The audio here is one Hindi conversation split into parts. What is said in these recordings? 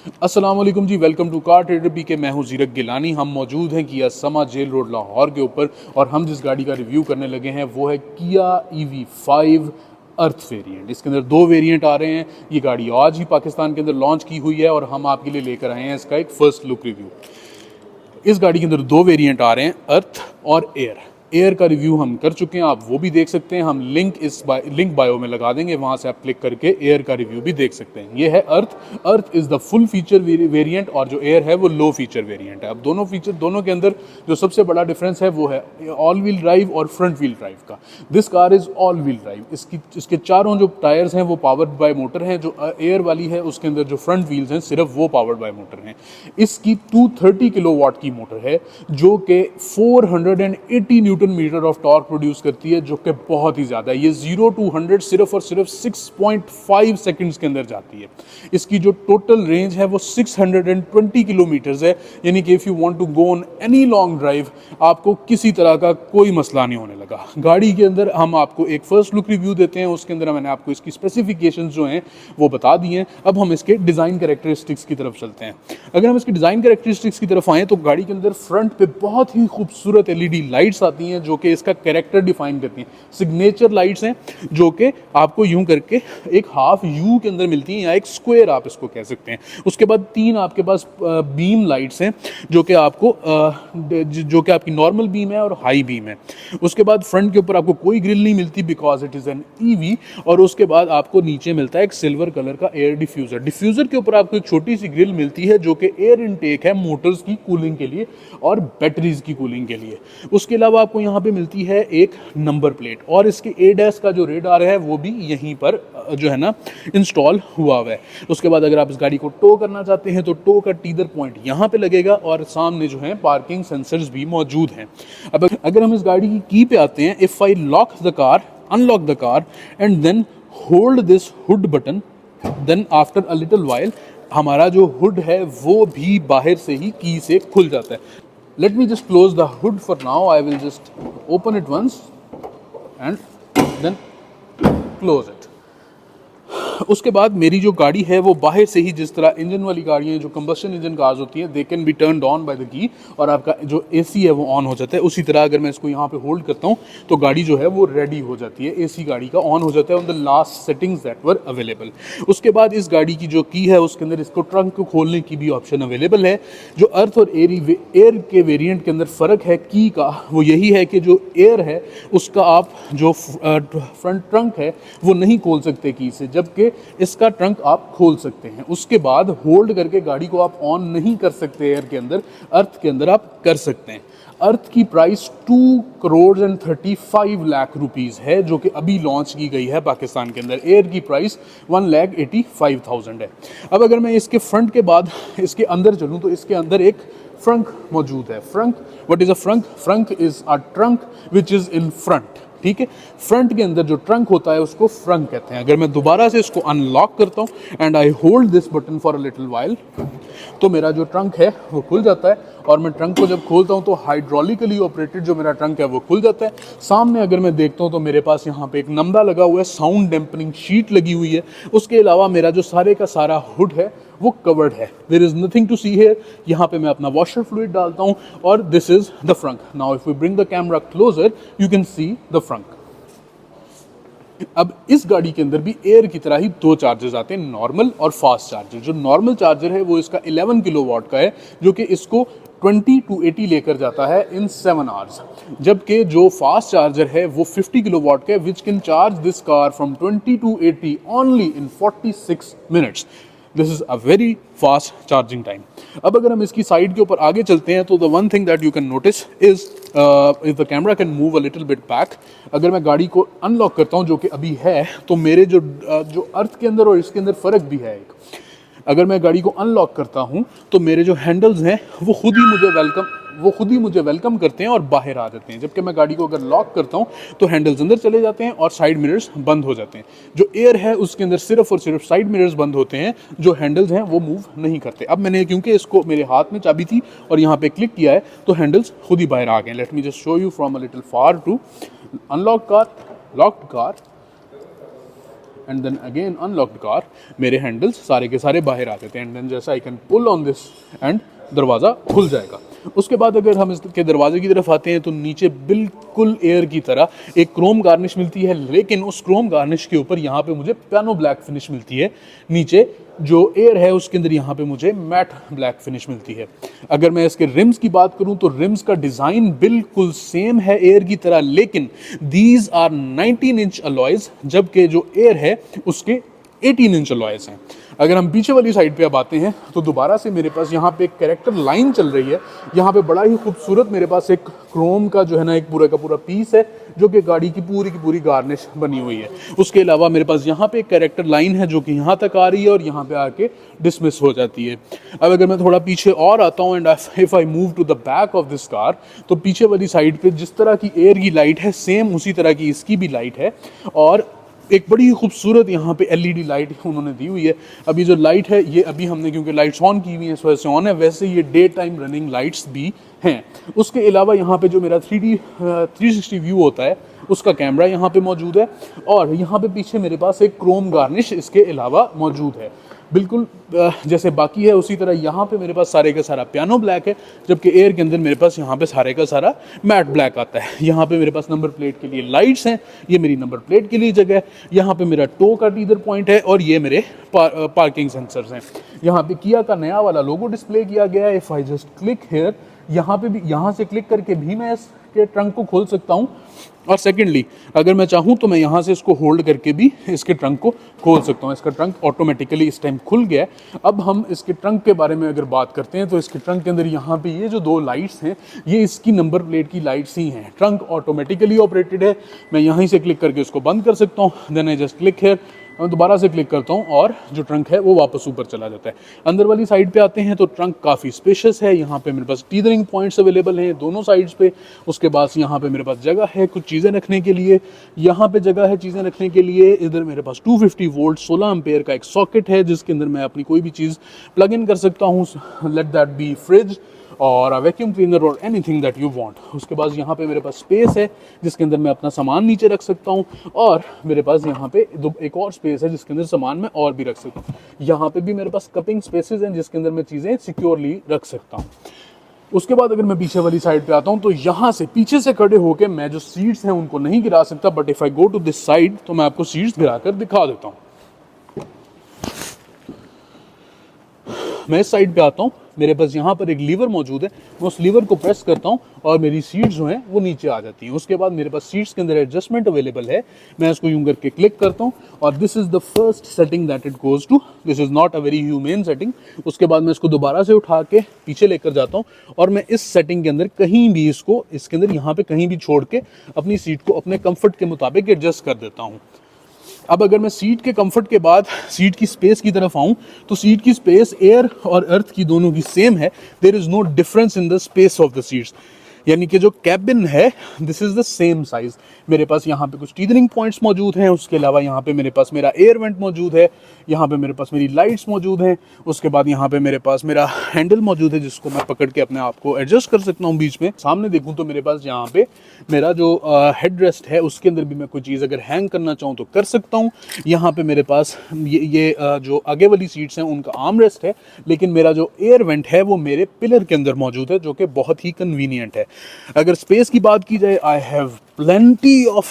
अस्सलाम वालेकुम जी, welcome to car trader B K. मैं हूं जीरक गिलानी। हम मौजूद हैं किया समा जेल रोड लाहौर के ऊपर और हम जिस गाड़ी का रिव्यू करने लगे हैं वो है किया EV5 अर्थ वेरिएंट। इसके अंदर दो वेरिएंट आ रहे हैं। ये गाड़ी आज ही पाकिस्तान के अंदर लॉन्च की हुई है और हम आपके लिए लेकर आए हैं इसका एक फर्स्ट लुक रिव्यू। इस गाड़ी के अंदर दो वेरिएंट आ रहे हैं, अर्थ और एयर। एयर का रिव्यू हम कर चुके हैं, आप वो भी देख सकते हैं। हम लिंक बायो में लगा देंगे, वहाँ से आप क्लिक करके एयर का रिव्यू भी देख सकते हैं। ये है अर्थ। अर्थ is the full feature variant और जो एयर है वो लो फीचर वेरिएंट है। अब दोनों के अंदर जो सबसे बड़ा डिफरेंस है वो है ऑल व्हील ड्राइव और फ्रंट व्हील ड्राइव का। This car is all wheel drive. इसके चारों जो टायर्स हैं वो पावर्ड बाय मोटर हैं। जो एयर वाली है उसके अंदर जो फ्रंट व्हील्स हैं सिर्फ वो पावर्ड बाय मोटर हैं। इसकी 230 किलोवाट की मोटर है जो कि 480 newton metre of torque produce करती है, जो कि बहुत ही ज़्यादा है। ये 0 to 100 सिर्फ और सिर्फ 6.5 सेकंड्स के अंदर जाती है। इसकी जो टोटल रेंज है वो 620 किलोमीटर्स है, यानी कि if you want to go on any long drive आपको किसी तरह का कोई मसला नहीं होने लगा। गाड़ी के अंदर हम आपको एक फर्स्ट लुक रिव्यू देते हैं, उसके अंदर मैंने आपको इसकी स्पेसिफिकेशंस जो हैं वो बता दी हैं। अब हम इसके डिज़ाइन कैरेक्टरिस्टिक्स की तरफ चलते हैं। अगर हम इसकी डिज़ाइन कैरेक्टरिस्टिक्स की तरफ आएँ तो गाड़ी के अंदर फ्रंट पे बहुत ही खूबसूरत LED लाइट्स आती हैं जो कि इसका कैरेक्टर डिफाइन करती हैं। सिग्नेचर लाइट्स हैं जो कि आपको यूं करके एक हाफ यू के अंदर मिलती हैं या एक स्क्वायर आप इसको कह सकते हैं। उसके बाद तीन आपके पास बीम लाइट्स हैं जो कि आपकी नॉर्मल बीम है और हाई बीम है। उसके बाद फ्रंट के ऊपर आपको कोई ग्रिल नहीं मिलती because it is an EV। और उसके बाद आपको नीचे मिलता है एक सिल्वर कलर का एयर डिफ्यूज़र। डिफ्यूज़र के ऊपर आपको एक छोटी सी ग्रिल मिलती है जो कि एयर इनटेक है मोटर्स की कूलिंग के लिए और बैटरीज की कूलिंग के लिए। उसके अलावा आपको यहाँ पे मिलती है एक नंबर प्लेट और इसके ADAS का जो रेडार है वो भी यहीं पर जो है ना इंस्टॉल हुआ है। उसके बाद अगर आप इस गाड़ी को टो करना चाहते हैं तो टो का टीदर पॉइंट यहाँ पे लगेगा और सामने जो है पार्किंग सेंसर्स भी मौजूद हैं। अब अगर हम इस गाड़ी की पे आते हैं, if I lock the car, unlock the car and then hold this hood button, then after a little while हमारा जो हुड है वो भी बाहर से ही की से खुल जाता है। Let me just close the hood for now. I will just open it once and then close it. उसके बाद मेरी जो गाड़ी है वो बाहर से ही, जिस तरह इंजन वाली गाड़ियाँ जो कंबस्शन इंजन कार्स होती हैं, they can be turned on by the key और आपका जो AC है वो ऑन हो जाता है। उसी तरह अगर मैं इसको यहाँ पे होल्ड करता हूँ तो गाड़ी जो है वो रेडी हो जाती है। AC गाड़ी का ऑन हो जाता है on the last settings that were available. उसके बाद इस गाड़ी की जो की है उसके अंदर इसको ट्रंक को खोलने की भी ऑप्शन अवेलेबल है। जो अर्थ और एयर के वेरिएंट के अंदर फ़र्क है की का, वो यही है कि जो एयर है उसका आप जो फ्रंट ट्रंक है वो नहीं खोल सकते की से, जबकि इसका ट्रंक आप खोल सकते हैं। उसके बाद होल्ड करके गाड़ी को आप ऑन नहीं कर सकते एयर के अंदर, अर्थ के अंदर आप कर सकते हैं। अर्थ की प्राइस 2,35,00,000 रुपीज़ है जो कि अभी लॉन्च की गई है पाकिस्तान के अंदर। एयर की प्राइस 1,85,000 है। अब अगर मैं इसके फ्रंट के बाद इसके अंदर चलूँ तो इसके अंदर एक फ्रंक मौजूद है। Frank, what is a Frank? Frank is a trunk which is in front. ठीक है, फ्रंट के अंदर जो ट्रंक होता है उसको फ्रंक कहते हैं। अगर मैं दोबारा से इसको अनलॉक करता हूँ and I hold this button for a little while तो मेरा जो ट्रंक है वो खुल जाता है और मैं ट्रंक को जब खोलता हूँ तो हाइड्रोलिकली ऑपरेटेड जो मेरा ट्रंक है वो खुल जाता है। सामने अगर मैं देखता हूँ तो मेरे पास यहाँ पे एक नंदा लगा हुआ है, साउंड डैम्पनिंग शीट लगी हुई है। उसके अलावा मेरा जो सारे का सारा हुड है वो कवर्ड है। There is nothing to see here. यहाँ पे मैं अपना वॉशर फ्लूइड डालता हूँ और this is the frunk. Now if we bring the camera closer you can see the frunk. अब इस गाड़ी के अंदर भी एयर की तरह ही दो चार्जर्स आते हैं, नॉर्मल और फास्ट चार्जर। जो नॉर्मल चार्जर है वो इसका 11 किलोवाट का है जो कि इसको 20 to 80 लेकर जाता है इन 7 आवर्स, जबकि जो फास्ट चार्जर है वो 50 किलोवाट का है which can charge this car from 20 to 80 only in 46 minutes. This is a very fast charging time. अब अगर हम इसकी साइड के ऊपर आगे चलते हैं तो the one thing that you can notice is if the camera can move a little bit back. अगर मैं गाड़ी को अनलॉक करता हूँ जो कि अभी है तो मेरे जो अर्थ के अंदर और इसके अंदर फ़र्क भी है एक। अगर मैं गाड़ी को अनलॉक करता हूँ तो मेरे जो हैंडल्स हैं वो खुद ही मुझे वेलकम करते हैं और बाहर आ जाते हैं, जबकि मैं गाड़ी को अगर लॉक करता हूँ तो हैंडल्स अंदर चले जाते हैं और साइड मिरर्स बंद हो जाते हैं। जो एयर है उसके अंदर सिर्फ और सिर्फ साइड मिरर्स बंद होते हैं, जो हैंडल्स हैं वो मूव नहीं करते। अब मैंने क्योंकि इसको मेरे हाथ में चाबी थी और यहाँ पे क्लिक किया है तो हैंडल्स खुद ही बाहर आ गए। Let me just show you from a little far to unlock car, locked car and then again unlock the car, मेरे हैंडल्स सारे के सारे बाहर आ जाते हैं, एंड देन जैसा I can pull on this and दरवाज़ा खुल जाएगा। उसके बाद अगर हम इसके दरवाजे की तरफ आते हैं तो नीचे बिल्कुल एयर की तरह एक क्रोम गार्निश मिलती है, लेकिन उस क्रोम गार्निश के ऊपर यहाँ पे मुझे पियानो ब्लैक फिनिश मिलती है। नीचे जो एयर है उसके अंदर यहाँ पे मुझे मैट ब्लैक फिनिश मिलती है। अगर मैं इसके रिम्स की बात करूँ तो रिम्स का डिज़ाइन बिल्कुल सेम है एयर की तरह, लेकिन दीज आर 19 इंच अलॉयज़, जबकि जो एयर है उसके 18 इंच अलॉयज़ हैं। अगर हम पीछे वाली साइड पे अब आते हैं तो दोबारा से मेरे पास यहाँ पे एक कैरेक्टर लाइन चल रही है। यहाँ पे बड़ा ही खूबसूरत मेरे पास एक क्रोम का जो है ना एक पूरा का पूरा पीस है, जो कि गाड़ी की पूरी गार्निश बनी हुई है। उसके अलावा मेरे पास यहाँ पे एक कैरेक्टर लाइन है जो कि यहाँ तक आ रही है और यहाँ पे आके डिसमिस हो जाती है। अब अगर मैं थोड़ा पीछे और आता हूँ and if I move to the back of this car, तो पीछे वाली साइड पे जिस तरह की एयर की लाइट है सेम उसी तरह की इसकी भी लाइट है, और एक बड़ी खूबसूरत यहाँ पे एलईडी लाइट उन्होंने दी हुई है। अभी जो लाइट है ये अभी हमने क्योंकि लाइट्स ऑन की हुई हैं इस वजह से ऑन है, वैसे ये डे टाइम रनिंग लाइट्स भी हैं। उसके अलावा यहाँ पे जो मेरा 360 व्यू होता है उसका कैमरा यहाँ पे मौजूद है, और यहाँ पे पीछे मेरे पास एक क्रोम गार्निश इसके अलावा मौजूद है। बिल्कुल जैसे बाकी है उसी तरह यहाँ पे मेरे पास सारे का सारा पियानो ब्लैक है, जबकि एयर के अंदर मेरे पास यहाँ पे सारे का सारा मैट ब्लैक आता है। यहाँ पे मेरे पास नंबर प्लेट के लिए लाइट्स हैं, ये मेरी नंबर प्लेट के लिए जगह है। यहाँ पे मेरा टो का टीजर पॉइंट है और ये मेरे पार्किंग सेंसर्स हैं। यहाँ पे किया का नया वाला लोगो डिस्प्ले किया गया है। If I just click hair, यहाँ पे भी यहाँ से क्लिक करके भी मैं इसके ट्रंक को खोल सकता हूँ, और सेकेंडली अगर मैं चाहूँ तो मैं यहाँ से इसको होल्ड करके भी इसके ट्रंक को खोल सकता हूँ। इसका ट्रंक ऑटोमेटिकली इस टाइम खुल गया है। अब हम इसके ट्रंक के बारे में अगर बात करते हैं तो इसके ट्रंक के अंदर यहाँ पे ये जो दो लाइट्स हैं ये इसकी नंबर प्लेट की लाइट्स ही हैं। ट्रंक ऑटोमेटिकली ऑपरेटेड है, मैं यहीं से क्लिक करके इसको बंद कर सकता हूँ। Then I just click here, मैं दोबारा से क्लिक करता हूँ और जो ट्रंक है वो वापस ऊपर चला जाता है। अंदर वाली साइड पे आते हैं तो ट्रंक काफ़ी स्पेशियस है। यहाँ पे मेरे पास टीदरिंग पॉइंट्स अवेलेबल हैं दोनों साइड्स पे। उसके बाद यहाँ पे मेरे पास जगह है कुछ चीज़ें रखने के लिए, यहाँ पे जगह है चीज़ें रखने के लिए। इधर मेरे पास 250 वोल्ट 16 एम्पेयर का एक सॉकेट है जिसके अंदर मैं अपनी कोई भी चीज़ प्लग इन कर सकता हूँ, लेट दैट बी फ्रिज और वैक्यूम क्लीनर और एनीथिंग दैट यू वांट। उसके बाद यहाँ पे मेरे पास स्पेस है जिसके अंदर मैं अपना सामान नीचे रख सकता हूँ, और मेरे पास यहाँ पे एक और स्पेस है जिसके अंदर सामान मैं और भी रख सकता हूँ। यहाँ पे भी मेरे पास कपिंग स्पेसेस हैं जिसके अंदर मैं चीज़ें सिक्योरली रख सकता हूँ। उसके बाद अगर मैं पीछे वाली साइड पे आता हूँ तो यहाँ से पीछे से खड़े होकर मैं जो सीट्स हैं उनको नहीं गिरा सकता, but if I go to this side तो मैं आपको सीट्स गिरा कर दिखा देता हूँ। मैं इस साइड पे आता हूँ, मेरे पास यहाँ पर एक लीवर मौजूद है, मैं उस लीवर को प्रेस करता हूँ और मेरी सीट्स जो हैं वो नीचे आ जाती हैं। उसके बाद मेरे पास सीट्स के अंदर एडजस्टमेंट अवेलेबल है, मैं इसको यूं करके क्लिक करता हूँ और this is the first setting that it goes to. This is not a very humane setting. उसके बाद मैं इसको दोबारा से उठा के पीछे लेकर जाता हूँ और मैं इस सेटिंग के अंदर कहीं भी इसके अंदर यहाँ पर कहीं भी छोड़ के अपनी सीट को अपने कम्फर्ट के मुताबिक एडजस्ट कर देता हूँ। अब अगर मैं सीट के कंफर्ट के बाद सीट की स्पेस की तरफ आऊँ तो सीट की स्पेस एयर और अर्थ की दोनों की सेम है। There is no difference in the space of the seats, यानी कि जो कैबिन है this is the same size. मेरे पास यहाँ पे कुछ टीदरिंग पॉइंट्स मौजूद हैं, उसके अलावा यहाँ पे मेरे पास मेरा एयर वेंट मौजूद है, यहाँ पे मेरे पास मेरी लाइट्स मौजूद हैं। उसके बाद यहाँ पे मेरे पास मेरा हैंडल मौजूद है जिसको मैं पकड़ के अपने आप को एडजस्ट कर सकता हूँ बीच में। सामने देखूँ तो मेरे पास यहाँ पे मेरा जो हेड रेस्ट है उसके अंदर भी मैं कोई चीज़ अगर हैंग करना चाहूँ तो कर सकता हूँ। यहाँ पे मेरे पास ये जो आगे वाली सीट्स हैं उनका आर्म रेस्ट है, लेकिन मेरा जो एयर वेंट है वो मेरे पिलर के अंदर मौजूद है जो कि बहुत ही कन्वीनियंट है। अगर स्पेस की बात की जाए, I have plenty of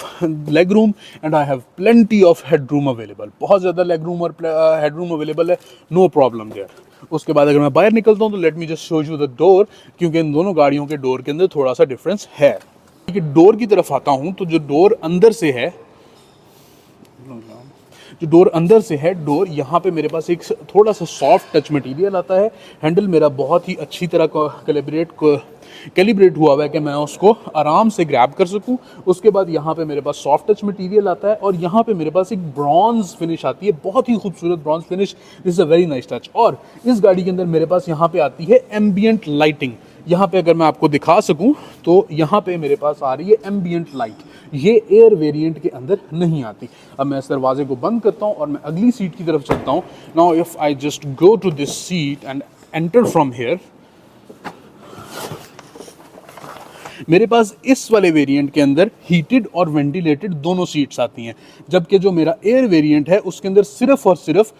leg room and I have plenty of head room available। बहुत ज़्यादा leg room और head room available है, no problem there। उसके बाद अगर मैं बाहर निकलता हूँ तो let me just show you the door, क्योंकि इन दोनों गाड़ियों के डोर के अंदर थोड़ा सा डिफरेंस है। डोर की तरफ आता हूँ तो जो डोर अंदर से है, डोर यहाँ पे मेरे पास एक थोड़ा सा सॉफ्ट टच मटेरियल आता है। हैंडल मेरा बहुत ही अच्छी तरह कैलिब्रेट हुआ हुआ है कि मैं उसको आराम से ग्रैब कर सकूं। उसके बाद यहाँ पे मेरे पास सॉफ्ट टच मटेरियल आता है और यहाँ पे मेरे पास एक ब्रॉन्ज फिनिश आती है, बहुत ही खूबसूरत bronze finish. This is a very nice touch. और इस गाड़ी के अंदर मेरे पास यहाँ पे आती है एम्बियंट लाइटिंग। यहाँ पे अगर मैं आपको दिखा सकूं तो यहाँ पे मेरे पास आ रही है एम्बियंट लाइट, ये एयर वेरिएंट के अंदर नहीं आती। अब मैं इस दरवाजे को बंद करता हूँ और मैं अगली सीट की तरफ चलता हूँ। Now if I just go to this seat and enter from here, मेरे पास इस वाले वेरिएंट के अंदर हीटेड और वेंटिलेटेड दोनों सीट्स आती हैं, जबकि जो मेरा एयर वेरिएंट है उसके अंदर सिर्फ और सिर्फ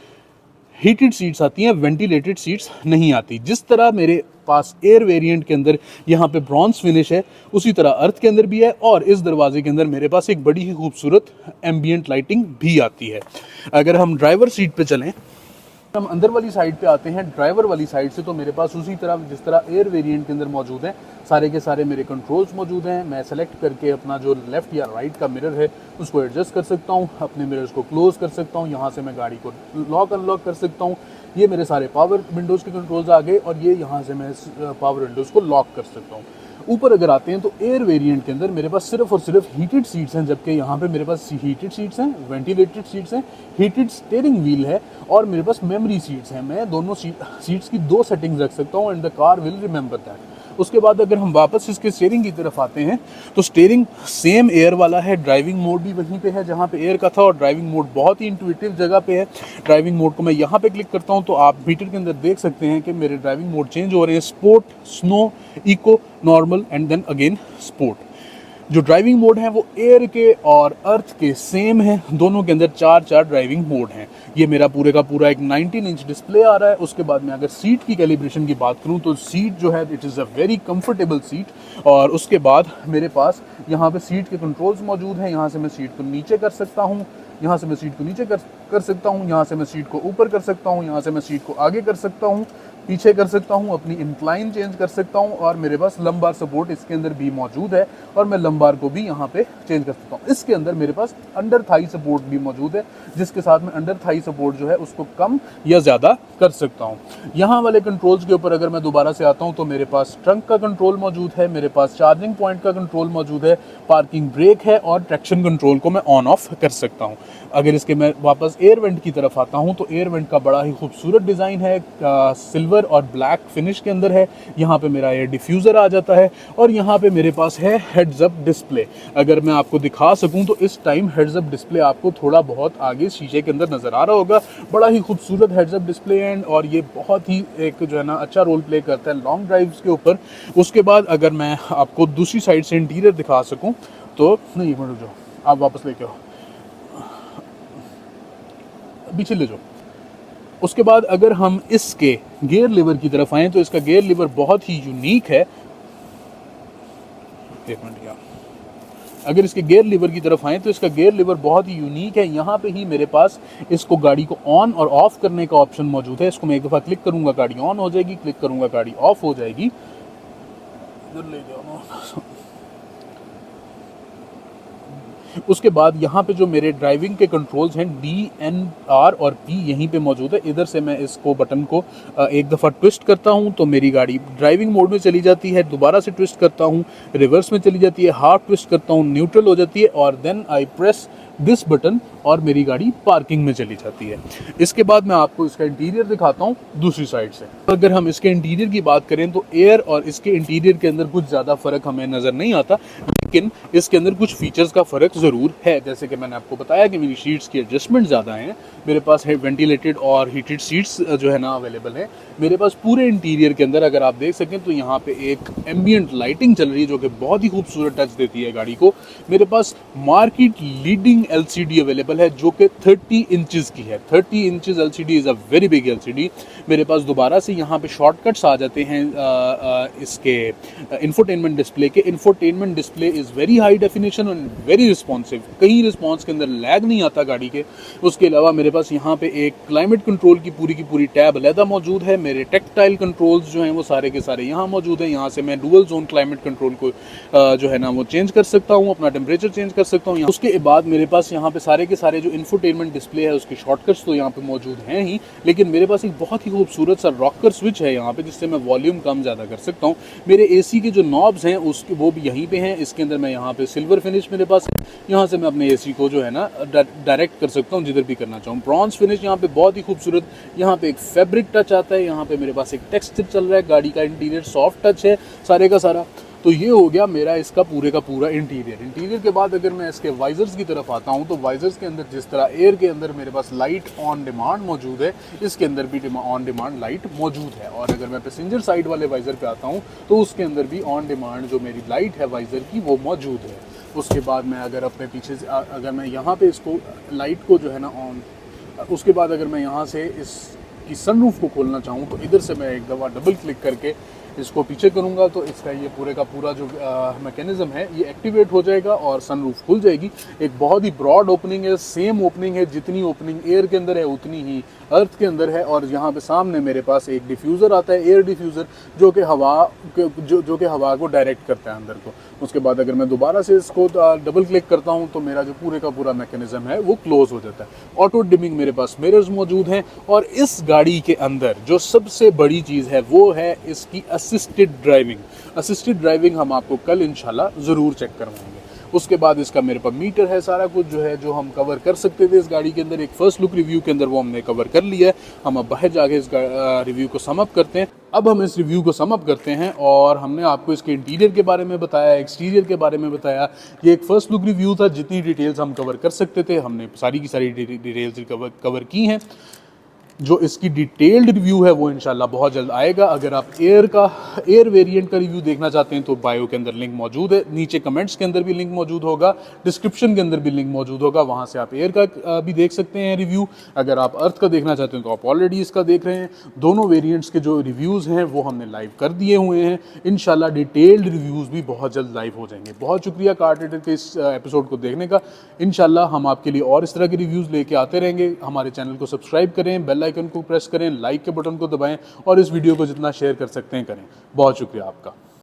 हीटेड सीट्स आती हैं, वेंटिलेटेड सीट्स नहीं आती। जिस तरह मेरे पास एयर वेरिएंट के अंदर यहाँ पे ब्रॉन्ज फिनिश है, उसी तरह अर्थ के अंदर भी है, और इस दरवाजे के अंदर मेरे पास एक बड़ी ही खूबसूरत एम्बियंट लाइटिंग भी आती है। अगर हम ड्राइवर सीट पे चलें, हम अंदर वाली साइड पे आते हैं ड्राइवर वाली साइड से, तो मेरे पास उसी तरह जिस तरह एयर वेरिएंट के अंदर मौजूद हैं सारे के सारे मेरे कंट्रोल्स मौजूद हैं। मैं सेलेक्ट करके अपना जो लेफ़्ट या राइट का मिरर है उसको एडजस्ट कर सकता हूँ, अपने मिरर्स को क्लोज़ कर सकता हूँ, यहाँ से मैं गाड़ी को लॉक अनलॉक कर सकता हूँ। ये मेरे सारे पावर विंडोज़ के कंट्रोल्स आ गए, और ये यहाँ से मैं पावर विंडोज़ को लॉक कर सकता हूँ। ऊपर अगर आते हैं तो एयर वेरिएंट के अंदर मेरे पास सिर्फ और सिर्फ हीटेड सीट्स हैं, जबकि यहाँ पे मेरे पास हीटेड सीट्स हैं, वेंटिलेटेड सीट्स हैं, हीटेड स्टीयरिंग व्हील है, और मेरे पास मेमोरी सीट्स हैं। मैं दोनों सीट्स की 2 सेटिंग्स रख सकता हूँ, and the car will remember that. उसके बाद अगर हम वापस इसके स्टीयरिंग की तरफ आते हैं तो स्टीयरिंग सेम एयर वाला है, ड्राइविंग मोड भी वहीं पे है जहाँ पे एयर का था, और ड्राइविंग मोड बहुत ही इंट्यूटिव जगह पे है। ड्राइविंग मोड को मैं यहाँ पे क्लिक करता हूँ तो आप मीटर के अंदर देख सकते हैं कि मेरे ड्राइविंग मोड चेंज हो रहे हैं, sport, snow, eco, normal and then again sport. जो ड्राइविंग मोड है वो एयर के और अर्थ के सेम है, दोनों के अंदर 4 ड्राइविंग मोड हैं। ये मेरा पूरे का पूरा एक 19 इंच डिस्प्ले आ रहा है। उसके बाद मैं अगर सीट की कैलिब्रेशन की बात करूं तो सीट जो है it is a very comfortable seat, और उसके बाद मेरे पास यहाँ पे सीट के कंट्रोल्स मौजूद हैं। यहाँ से मैं सीट को नीचे कर सकता हूँ, यहाँ से मैं सीट को नीचे कर सकता हूँ, यहाँ से मैं सीट को ऊपर कर सकता हूँ, यहाँ से मैं सीट को आगे कर सकता हूँ, पीछे कर सकता हूँ, अपनी इंक्लाइन चेंज कर सकता हूँ, और मेरे पास लंबार सपोर्ट इसके अंदर भी मौजूद है, और मैं लंबार को भी यहाँ पे चेंज कर सकता हूँ। इसके अंदर मेरे पास अंडर थाई सपोर्ट भी मौजूद है, जिसके साथ में अंडर थाई सपोर्ट जो है उसको कम या ज़्यादा कर सकता हूँ। यहाँ वाले कंट्रोल्स के ऊपर अगर मैं दोबारा से आता हूँ तो मेरे पास ट्रंक का कंट्रोल मौजूद है, मेरे पास चार्जिंग पॉइंट का कंट्रोल मौजूद है, पार्किंग ब्रेक है, और ट्रैक्शन कंट्रोल को मैं ऑन ऑफ कर सकता हूँ। अगर इसके मैं वापस एयर वेंट की तरफ आता हूँ तो एयर वेंट का बड़ा ही खूबसूरत डिज़ाइन है, सिल्वर और ब्लैक फिनिश के अंदर है। यहाँ पे मेरा एयर डिफ्यूज़र आ जाता है, और यहाँ पे मेरे पास है हेड्स अप डिस्प्ले। अगर मैं आपको दिखा सकूँ तो इस टाइम हेड्स अप डिस्प्ले आपको थोड़ा बहुत आगे शीशे के अंदर नज़र आ रहा होगा। बड़ा ही खूबसूरत हेड्स अप डिस्प्ले है, और ये बहुत ही एक जो है ना अच्छा रोल प्ले करता है लॉन्ग ड्राइव्स के ऊपर। उसके बाद अगर मैं आपको दूसरी साइड से इंटीरियर दिखा सकूँ तो नहीं, एक मिनट रुक जाओ, आप वापस लेके आओ, पीछे ले जाओ। उसके बाद अगर हम इसके गियर लीवर की तरफ आएँ तो इसका गियर लीवर बहुत ही यूनिक है। एक मिनट, या अगर इसके गियर लीवर की तरफ आएँ तो इसका गियर लीवर बहुत ही यूनिक है। यहाँ पे ही मेरे पास इसको गाड़ी को ऑन और ऑफ करने का ऑप्शन मौजूद है। इसको मैं एक दफ़ा क्लिक करूँगा, गाड़ी ऑन हो जाएगी, क्लिक करूँगा, गाड़ी ऑफ हो जाएगी। इधर ले जाओ। उसके बाद यहाँ पे जो मेरे ड्राइविंग के कंट्रोल्स हैं DNR और P यहीं पे मौजूद है। इधर से मैं इसको बटन को एक दफ़ा ट्विस्ट करता हूँ तो मेरी गाड़ी ड्राइविंग मोड में चली जाती है, दोबारा से ट्विस्ट करता हूँ रिवर्स में चली जाती है, हाफ ट्विस्ट करता हूँ न्यूट्रल हो जाती है, और then I press this button और मेरी गाड़ी पार्किंग में चली जाती है। इसके बाद मैं आपको इसका इंटीरियर दिखाता हूँ दूसरी साइड से। अगर हम इसके इंटीरियर की बात करें तो एयर और इसके इंटीरियर के अंदर कुछ ज़्यादा फ़र्क हमें नज़र नहीं आता, लेकिन इसके अंदर कुछ फीचर्स का फ़र्क ज़रूर है। जैसे कि मैंने आपको बताया कि मेरी सीट्स की एडजस्टमेंट ज़्यादा हैं, मेरे पास है वेंटिलेटेड और हीटेड सीट्स जो है ना अवेलेबल है। मेरे पास पूरे इंटीरियर के अंदर अगर आप देख सकें तो यहाँ पे एक एम्बियंट लाइटिंग चल रही है जो कि बहुत ही खूबसूरत टच देती है गाड़ी को। मेरे पास मार्केट लीडिंग LCD अवेलेबल है जो कि 30 इंचज़ की है। 30 inches LCD is a very big LCD। मेरे पास दोबारा से यहाँ पे शॉर्टकट्स आ जाते हैं इसके इंफोटेनमेंट डिस्प्ले के। Infotainment display is very high definition and very responsive, कहीं रिस्पॉन्स के अंदर लैग नहीं आता गाड़ी के। उसके अलावा मेरे पास यहाँ पे एक क्लाइमेट कंट्रोल की पूरी टैब अलहदा मौजूद है। मेरे टेक्टाइल कंट्रोल्स जो हैं वो सारे के सारे यहाँ मौजूद हैं। यहाँ से मैं डुअल जोन क्लाइमेट कंट्रोल को जो है ना वो चेंज कर सकता हूँ, अपना टेम्परेचर चेंज कर सकता हूँ। उसके बाद मेरे पास यहाँ पे सारे के सारे जो इंफोटेनमेंट डिस्प्ले है उसके शॉर्टकट्स तो यहाँ पे मौजूद हैं ही, लेकिन मेरे पास एक बहुत ही खूबसूरत सा रॉकर स्विच है यहाँ पे जिससे मैं वॉल्यूम कम ज़्यादा कर सकता हूँ। मेरे AC के जो नॉब्स हैं उसके वो भी यहीं पे हैं। इसके अंदर मैं यहाँ पे सिल्वर फिनिश मेरे पास है, यहाँ से मैं अपने AC को जो है ना डायरेक्ट कर सकता हूँ जिधर भी करना चाहूँ। ब्रॉन्ज फिनिश यहाँ पे बहुत ही खूबसूरत, यहाँ पे एक फैब्रिक टच आता है, यहाँ पे मेरे पास एक टेक्सचर चल रहा है, गाड़ी का इंटीरियर सॉफ्ट टच है सारे का सारा। तो ये हो गया मेरा इसका पूरे का पूरा इंटीरियर के बाद अगर मैं इसके वाइजर्स की तरफ आता हूँ तो वाइजर्स के अंदर जिस तरह एयर के अंदर मेरे पास लाइट ऑन डिमांड मौजूद है, इसके अंदर भी ऑन डिमांड लाइट मौजूद है। और अगर मैं पैसेंजर साइड वाले वाइजर पे आता हूँ तो उसके अंदर भी ऑन डिमांड जो मेरी लाइट है वाइजर की वो मौजूद है। उसके बाद मैं अगर अपने पीछे से अगर मैं यहाँ पे इसको लाइट को जो है ना ऑन, उसके बाद अगर मैं यहाँ से इसकी सनरूफ को खोलना चाहूँ तो इधर से मैं एक दफ़ा डबल क्लिक करके इसको पीछे करूँगा तो इसका ये पूरे का पूरा जो मैकेनिज़्म है ये एक्टिवेट हो जाएगा और सनरूफ खुल जाएगी। एक बहुत ही ब्रॉड ओपनिंग है, सेम ओपनिंग है, जितनी ओपनिंग एयर के अंदर है उतनी ही अर्थ के अंदर है। और यहाँ पे सामने मेरे पास एक डिफ्यूज़र आता है, एयर डिफ्यूज़र, जो कि हवा को डायरेक्ट करता है अंदर को। उसके बाद अगर मैं दोबारा से इसको डबल क्लिक करता हूँ तो मेरा जो पूरे का पूरा मैकेनिज़्म है वो क्लोज़ हो जाता है। ऑटो डिमिंग मेरे पास मिरर्स मौजूद हैं। और इस गाड़ी के अंदर जो सबसे बड़ी चीज़ है वो है इसकी असिस्टेड ड्राइविंग हम आपको कल इंशाल्लाह ज़रूर चेक करवाएंगे। उसके बाद इसका मेरे पास मीटर है, सारा कुछ जो है जो हम कवर कर सकते थे इस गाड़ी के अंदर एक फ़र्स्ट लुक रिव्यू के अंदर वो हमने कवर कर लिया है। हम अब बाहर जाके इस रिव्यू को सम अप करते हैं। अब हम इस रिव्यू को सम अप करते हैं और हमने आपको इसके इंटीरियर के बारे में बताया, एक्सटीरियर के बारे में बताया। ये एक फ़र्स्ट लुक रिव्यू था, जितनी डिटेल्स हम कवर कर सकते थे हमने सारी की सारी डिटेल्स कवर की हैं। जो इसकी डिटेल्ड रिव्यू है वो इंशाल्लाह बहुत जल्द आएगा। अगर आप एयर वेरिएंट का रिव्यू देखना चाहते हैं तो बायो के अंदर लिंक मौजूद है, नीचे कमेंट्स के अंदर भी लिंक मौजूद होगा, डिस्क्रिप्शन के अंदर भी लिंक मौजूद होगा, वहाँ से आप एयर का भी देख सकते हैं रिव्यू। अगर आप अर्थ का देखना चाहते हैं तो आप ऑलरेडी इसका देख रहे हैं। दोनों वेरियंट्स के जो रिव्यूज़ हैं वो हमने लाइव कर दिए हुए हैं। इंशाल्लाह डिटेल्ड रिव्यूज़ भी बहुत जल्द लाइव हो जाएंगे। बहुत शुक्रिया कार ट्रेडर के इस एपिसोड को देखने का। इंशाल्लाह हम आपके लिए और इस तरह के रिव्यूज़ लेके आते रहेंगे। हमारे चैनल को सब्सक्राइब करें, बेल आइकन को प्रेस करें, लाइक के बटन को दबाएं और इस वीडियो को जितना शेयर कर सकते हैं करें। बहुत शुक्रिया आपका।